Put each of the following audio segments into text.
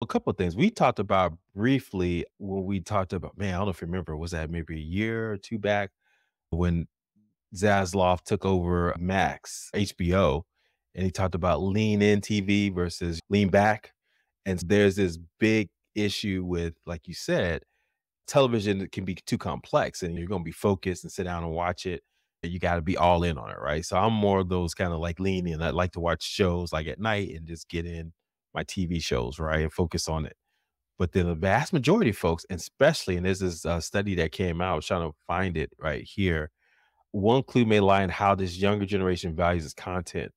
A couple of things. We talked about briefly when we talked about, man, I don't know if you remember, was that maybe a year or two back when Zaslav took over Max, HBO, and he talked about lean in TV versus lean back. And there's this big issue with, like you said, television can be too complex and you're going to be focused and sit down and watch it. You got to be all in on it, right? So I'm more of those kind of like lean in. I like to watch shows like at night and just get in my TV shows, right? And focus on it. But then the vast majority of folks, and especially, and there's this study that came out, I was trying to find it right here. One clue may lie in how this younger generation values its content.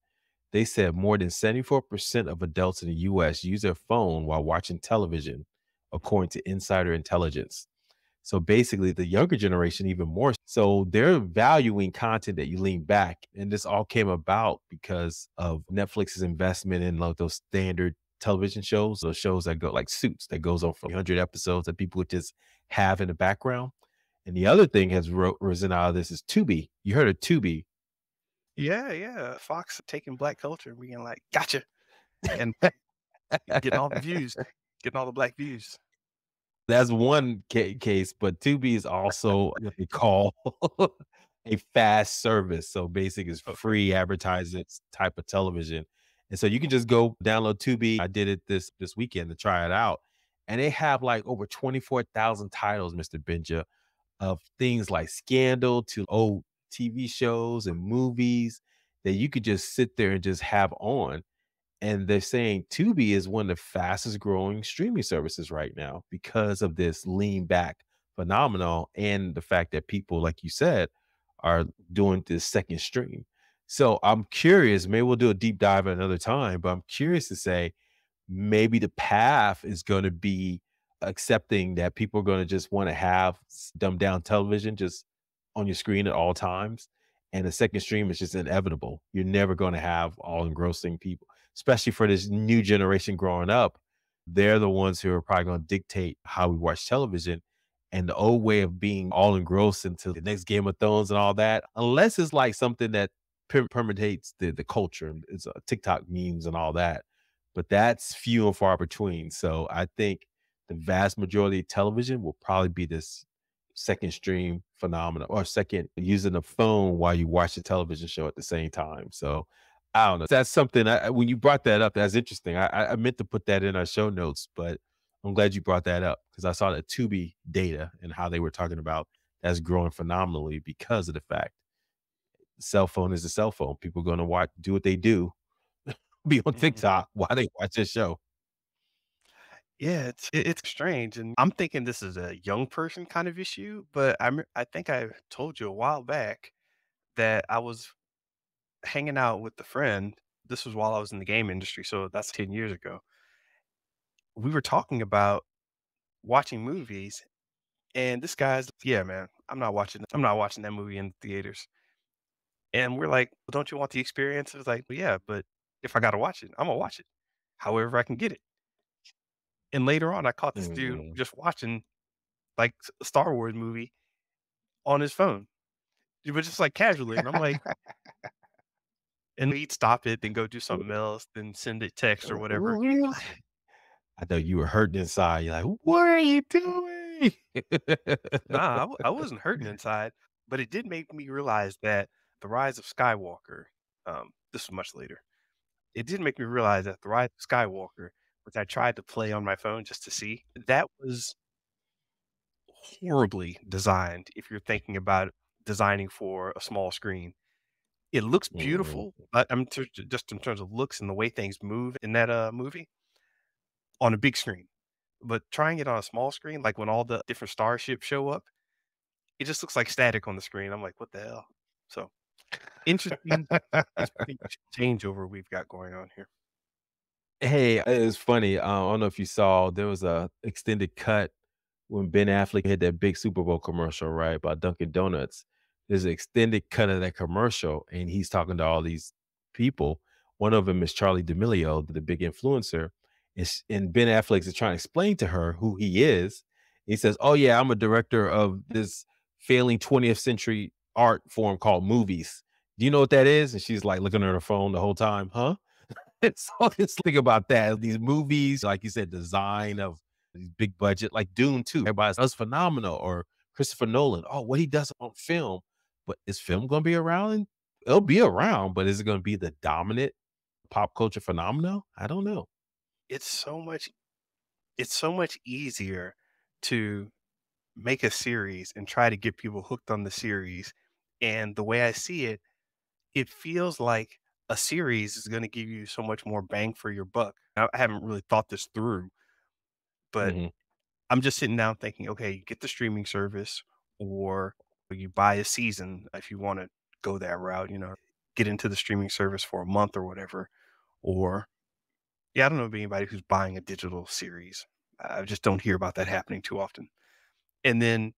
They said more than 74% of adults in the US use their phone while watching television, according to Insider Intelligence. So basically, the younger generation, even more. So they're valuing content that you lean back. And this all came about because of Netflix's investment in like those standard television shows, those shows that go like Suits, that goes on for 100 episodes that people would just have in the background. And the other thing has risen out of this is Tubi. You heard of Tubi? Yeah, yeah. Fox taking black culture and being like, gotcha, and getting all the views, getting all the black views. That's one case, but Tubi is also what they call a fast service. So basically, it's Okay. free advertising type of television, and so you can just go download Tubi. I did it this weekend to try it out, and they have like over 24,000 titles, Mister Benja, of things like Scandal to old TV shows and movies that you could just sit there and just have on. And they're saying Tubi is one of the fastest growing streaming services right now because of this lean back phenomenon and the fact that people, like you said, are doing this second stream. So I'm curious, maybe we'll do a deep dive at another time, but I'm curious to say maybe the path is going to be accepting that people are going to just want to have dumbed down television just on your screen at all times. And the second stream is just inevitable. You're never going to have all engrossing people, especially for this new generation growing up. They're the ones who are probably going to dictate how we watch television. And the old way of being all engrossed into the next Game of Thrones and all that, unless it's like something that permeates the culture, it's TikTok memes and all that, but that's few and far between. So I think the vast majority of television will probably be this second stream phenomenon or second using the phone while you watch the television show at the same time. So I don't know. That's something when you brought that up, that's interesting. I meant to put that in our show notes, but I'm glad you brought that up because I saw the Tubi data and how they were talking about that's growing phenomenally because of the fact the cell phone is a cell phone. People are going to watch, do what they do, be on Mhm. TikTok while they watch this show. Yeah, it's strange, and I'm thinking this is a young person kind of issue, but I think I told you a while back that I was hanging out with a friend. This was while I was in the game industry, so that's 10 years ago. We were talking about watching movies, and this guy's, "Yeah, man, I'm not watching that movie in theaters." And we're like, "Well, don't you want the experience?" It's like, "Well, yeah, but if I gotta watch it, I'm gonna watch it however I can get it." And later on, I caught this dude Mhm. just watching, like, a Star Wars movie on his phone. But just, like, casually, and I'm like, and he'd stop it, then go do something else, then send a text or whatever. I know you were hurting inside. You're like, "What are you doing?" Nah, I wasn't hurting inside, but it did make me realize that The Rise of Skywalker, this was much later. It did make me realize that The Rise of Skywalker, which I tried to play on my phone just to see, that was horribly designed if you're thinking about designing for a small screen. It looks Mhm. beautiful, but I'm just in terms of looks and the way things move in that, movie on a big screen, but trying it on a small screen, like when all the different starships show up, it just looks like static on the screen. I'm like, "What the hell?" So, interesting interesting changeover we've got going on here. Hey, it's funny, I don't know if you saw, there was a extended cut when Ben Affleck had that big Super Bowl commercial, right, about Dunkin' Donuts. There's an extended cut of that commercial, and he's talking to all these people. One of them is Charlie D'Amelio, the big influencer, and Ben Affleck is trying to explain to her who he is. He says, "Oh, yeah, I'm a director of this failing 20th century art form called movies. Do you know what that is?" And she's, like, looking at her phone the whole time, "Huh?" So just think about that. These movies, like you said, design of these big budget, like Dune 2. Everybody's that's phenomenal. Or Christopher Nolan. Oh, what he does on film. But is film gonna be around? It'll be around, but is it gonna be the dominant pop culture phenomenon? I don't know. It's so much it's so much easier to make a series and try to get people hooked on the series. And the way I see it, it feels like a series is going to give you so much more bang for your buck. I haven't really thought this through, but Mhm. I'm just sitting down thinking, okay, you get the streaming service or you buy a season if you want to go that route, get into the streaming service for a month or whatever. Or, yeah, I don't know of anybody who's buying a digital series. I just don't hear about that happening too often. And then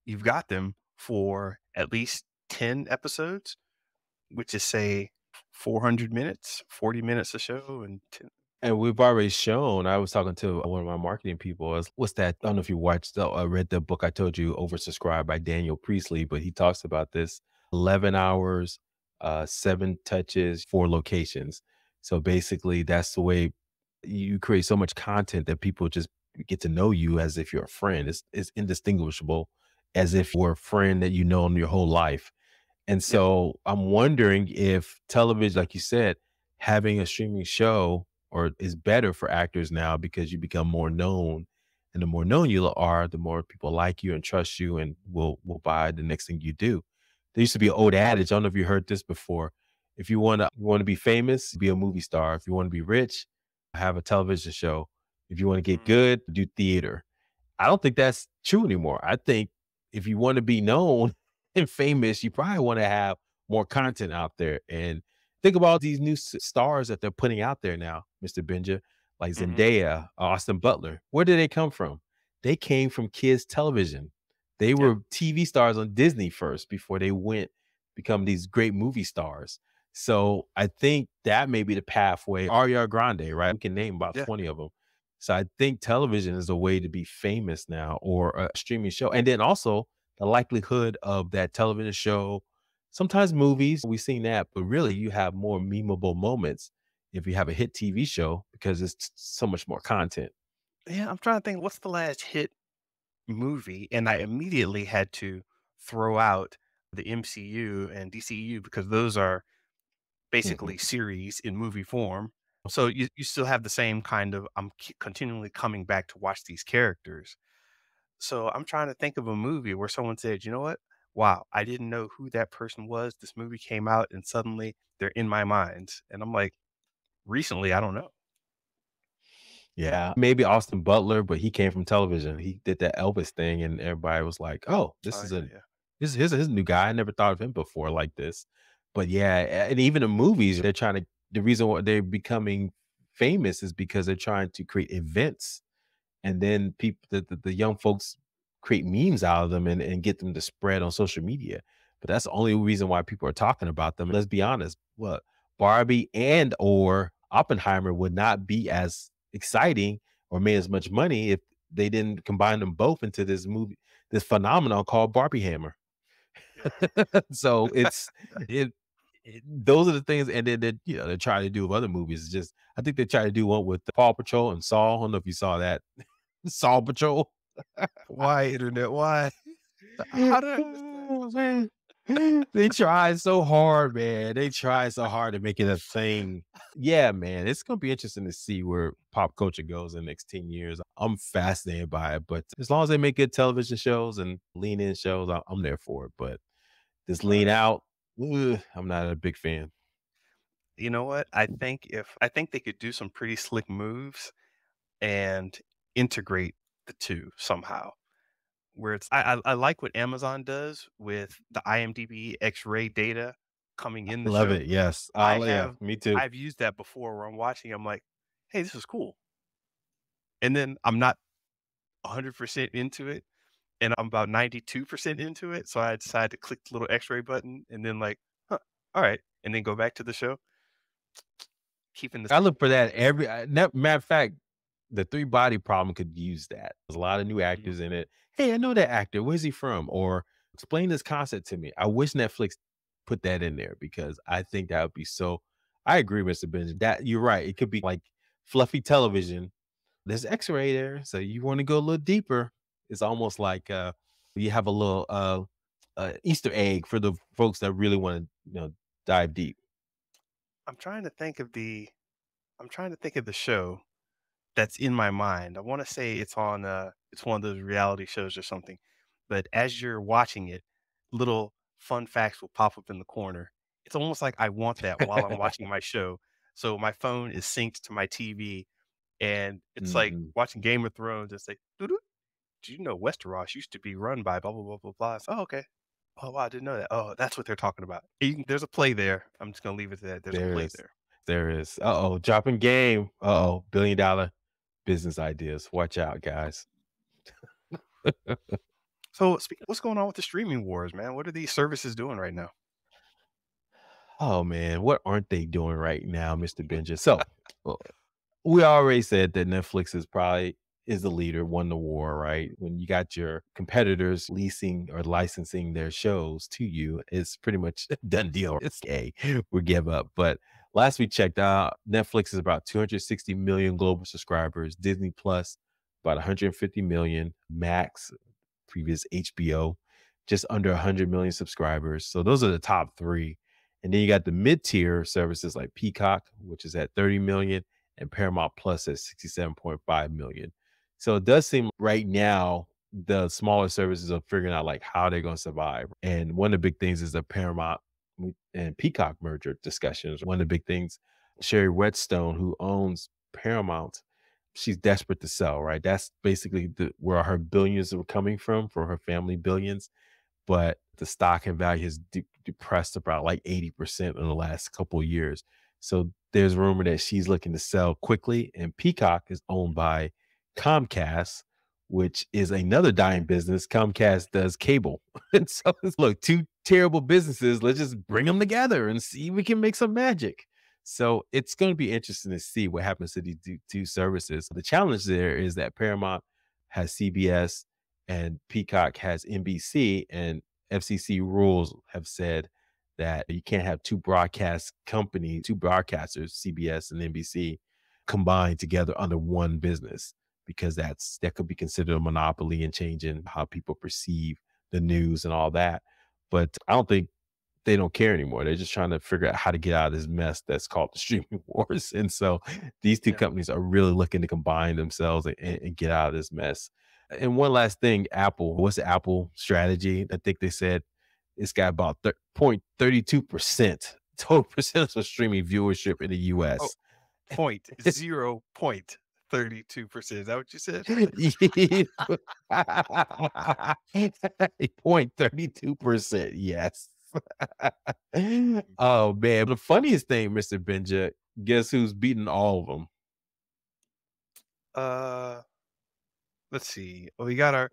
you've got them for at least 10 episodes, which is, say, 400 minutes, 40 minutes a show, and 10. And we've already shown I was talking to one of my marketing people, is what's that? I don't know if you watched read the book I told you, Oversubscribed by Daniel Priestley, but he talks about this 11 hours, 7 touches, 4 locations. So basically, that's the way you create so much content that people just get to know you as if you're a friend. It's indistinguishable as if you were a friend that you known your whole life. And Yeah. so I'm wondering if television, like you said, having a streaming show or is better for actors now because you become more known. And the more known you are, the more people like you and trust you and will buy the next thing you do. There used to be an old adage, I don't know if you heard this before. If you want to be famous, be a movie star. If you want to be rich, have a television show. If you want to get Mhm. good, do theater. I don't think that's true anymore. I think if you want to be known and famous, you probably want to have more content out there. And think about these new stars that they're putting out there now, Mr. Benja, like Mhm. Zendaya, Austin Butler. Where did they come from? They came from kids' television. They Yeah. were TV stars on Disney first before they went become these great movie stars. So I think that may be the pathway. Ariana Grande, right? We can name about Yeah. 20 of them. So I think television is a way to be famous now or a streaming show. And then also the likelihood of that television show, sometimes movies, we've seen that, but really you have more memeable moments if you have a hit TV show because it's so much more content. Yeah, I'm trying to think what's the last hit movie, and I immediately had to throw out the MCU and DCU because those are Mhm. basically series in movie form. So you still have the same kind of continually coming back to watch these characters. So I'm trying to think of a movie where someone said, "You know what? Wow, I didn't know who that person was. This movie came out and suddenly they're in my mind." And I'm like, recently, I don't know. Yeah, maybe Austin Butler, but he came from television. He did that Elvis thing, and everybody was like, "Oh, Oh yeah, yeah. this is his new guy. I never thought of him before like this." But yeah, and even in movies, they're trying to. The reason why they're becoming famous is because they're trying to create events and then people the young folks create memes out of them and get them to spread on social media. But that's the only reason why people are talking about them. Let's be honest, what Barbie and or Oppenheimer would not be as exciting or made as much money if they didn't combine them both into this movie, this phenomenon called Barbie Hammer. Yeah. So those are the things, and then they're trying to do with other movies. It's just I think they try to do one with Paw Patrol and Saw. I don't know if you saw that. Saw Patrol. Why internet? Why? How did I miss that? Oh, man. They tried so hard, man. They tried so hard to make it a thing. Yeah, man. It's gonna be interesting to see where pop culture goes in the next 10 years. I'm fascinated by it, but as long as they make good television shows and lean in shows, I'm there for it. But this All lean right. out, I'm not a big fan. You know what? I think they could do some pretty slick moves and integrate the two somehow. Where it's I like what Amazon does with the IMDb X-ray data coming in the Love show. it. Yes. Yeah, me too. I've used that before where I'm watching, I'm like, "Hey, this is cool." And then I'm not 100% into it, and I'm about 92% into it, so I decide to click the little X-ray button and then like, "Huh, alright," and then go back to the show, keeping the I same look for that quality. every matter of fact, the Three Body Problem could use that. There's a lot of new Mhm. actors in it. "Hey, I know that actor. Where's he from?" Or, "Explain this concept to me." I wish Netflix put that in there because I think that would be so I agree, Mr. Benjamin. That you're right. It could be like fluffy television. There's X-ray there, so you want to go a little deeper. It's almost like you have a little Easter egg for the folks that really want to dive deep. I'm trying to think of the show that's in my mind. I wanna say it's one of those reality shows or something, but as you're watching it, little fun facts will pop up in the corner. It's almost like I want that while I'm watching my show. So my phone is synced to my TV, and it's like Mhm. watching Game of Thrones. It's like, "Doo-doo. Do you know Westeros used to be run by blah, blah, blah, blah, blah?" It's, "Oh, okay. Oh, wow, I didn't know that. Oh, that's what they're talking about." There's a play there. I'm just gonna leave it at that. There's a There play is. there. There is. Uh-oh, dropping game. Uh-oh, billion-dollar business ideas. Watch out, guys. So, what's going on with the streaming wars, man? What are these services doing right now? Oh, man, what aren't they doing right now, Mr. Benja? So, uh, we already said that Netflix is the leader, won the war, right? When you got your competitors leasing or licensing their shows to you, it's pretty much a done deal. It's a we give up. But last we checked out, Netflix is about 260 million global subscribers, Disney Plus about 150 million, Max, previous HBO, just under 100 million subscribers. So those are the top three. And then you got the mid-tier services like Peacock, which is at 30 million, and Paramount Plus at 67.5 million. So it does seem right now the smaller services are figuring out like how they're going to survive. And one of the big things is the Paramount and Peacock merger discussions. One of the big things, Sherry Redstone, who owns Paramount, she's desperate to sell, right? That's basically where her billions are coming from for her family billions, but the stock and value has depressed about like 80% in the last couple of years. So there's rumor that she's looking to sell quickly. And Peacock is owned by Comcast, which is another dying business. Comcast does cable. And so look, two terrible businesses. Let's just bring them together and see if we can make some magic. So it's going to be interesting to see what happens to these two services. The challenge there is that Paramount has CBS and Peacock has NBC, and FCC rules have said that you can't have two broadcasters, CBS and NBC, combined together under one business because that could be considered a monopoly and changing how people perceive the news and all that. But I don't think they don't care anymore. They're just trying to figure out how to get out of this mess that's called the streaming wars. And so these two Yeah. companies are really looking to combine themselves and get out of this mess. And one last thing, Apple, what's the Apple strategy? I think they said it's got about 0.32% total percentage of streaming viewership in the Oh, US. point 0.32%. Is that what you said? 0.32%. Yes. Mm. Oh man. The funniest thing, Mr. Benja, guess who's beating all of them? Uh, let's see. Oh, we got our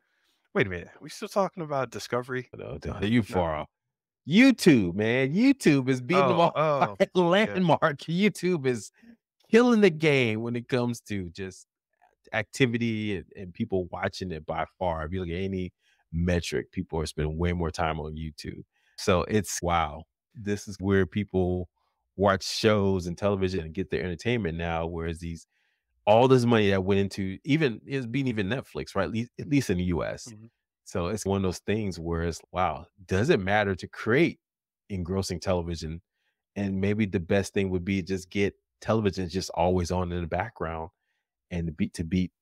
wait a minute. We still talking about Discovery? No, you No. far off. YouTube, man. YouTube is beating them Oh, all by oh, a yeah. landmark. YouTube is killing the game when it comes to just activity and people watching it by far. If you look at any metric, people are spending way more time on YouTube. So it's wow. This is where people watch shows and television and get their entertainment now. Whereas these all this money that went into even is being even Netflix, right? At least in the US. Mhm. So it's one of those things where it's wow, does it matter to create engrossing television? And maybe the best thing would be just get television just always on in the background and to beat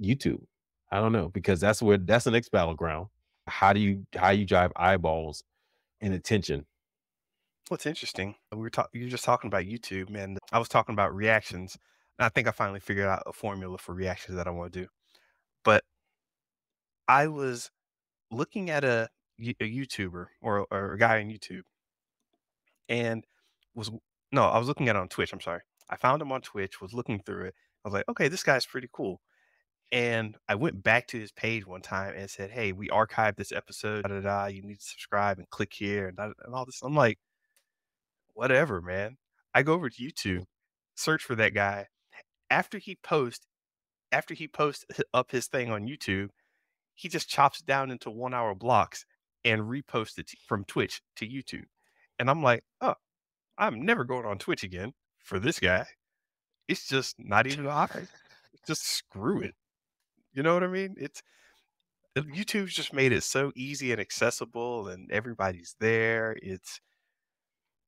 YouTube. I don't know because that's the next battleground. How you drive eyeballs and attention? What's interesting, you were just talking about YouTube, man. I was talking about reactions. And I think I finally figured out a formula for reactions that I want to do. But I was looking at a YouTuber or a guy on YouTube and was no, I was looking at it on Twitch. I'm sorry. I found him on Twitch, was looking through it. I was like, okay, this guy's pretty cool. And I went back to his page one time and said, "Hey, we archived this episode. Da, da, da, you need to subscribe and click here and all this." I'm like, "Whatever, man." I go over to YouTube, search for that guy. After he posts, up his thing on YouTube, he just chops it down into 1 hour blocks and reposts it from Twitch to YouTube. And I'm like, "Oh, I'm never going on Twitch again for this guy. It's just not even an option. Just screw it. You know what I mean? YouTube's just made it so easy and accessible and everybody's there. It's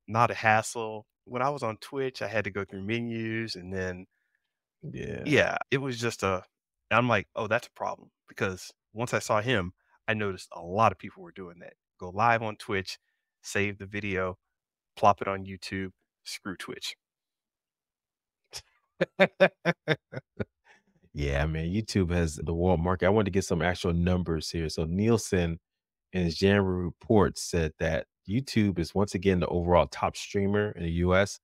not a hassle. When I was on Twitch, I had to go through menus and then Yeah. yeah, it was just a I'm like, "Oh, that's a problem," because once I saw him, I noticed a lot of people were doing that. Go live on Twitch, save the video, plop it on YouTube, screw Twitch. Yeah, man, YouTube has the world market. I wanted to get some actual numbers here. So Nielsen in his January report said that YouTube is once again the overall top streamer in the US,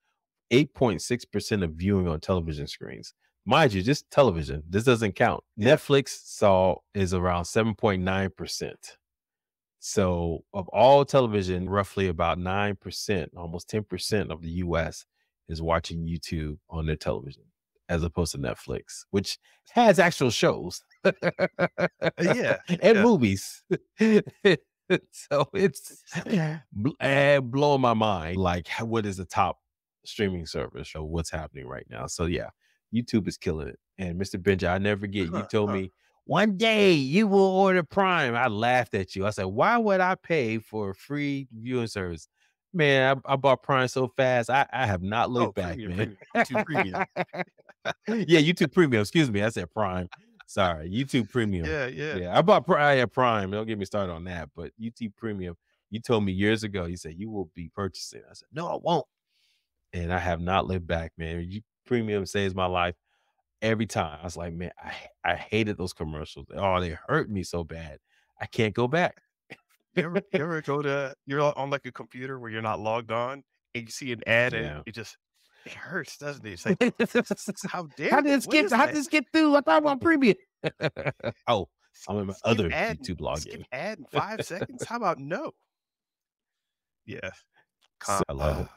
8.6% of viewing on television screens. Mind you, just television. This doesn't count. Yeah. Netflix saw is around 7.9%. So of all television, roughly about 9%, almost 10% of the US is watching YouTube on their television as opposed to Netflix, which has actual shows Yeah, and yeah. movies. So it's It's just blowing my mind. Like, what is the top streaming service or what's happening right now? So yeah, YouTube is killing it. And Mr. Benja, I never forget. You huh, told huh. me one day you will order Prime. I laughed at you. I said, why would I pay for a free viewing service? Man, I bought Prime so fast. I have not Oh, looked back, premium, man. premium, YouTube Premium. Yeah, YouTube Premium. Excuse me. I said Prime. Sorry, YouTube Premium. Yeah, yeah. Yeah, I bought I had Prime. Don't get me started on that. But YouTube Premium, you told me years ago, you said you will be purchasing. I said, no, I won't. And I have not looked back, man. You Premium saves my life every time. I was like, man, I hated those commercials. Oh, they hurt me so bad. I can't go back. You ever go to you're on, like, a computer where you're not logged on, and you see an ad, and Yeah. it hurts, doesn't it? It's like, "How dare How did they? this What get is how did that?" this get through? I thought I'm on Premium. Oh, S I'm in my skip other ad YouTube skip login. ad in 5 seconds? How about no? Yeah. So I love it.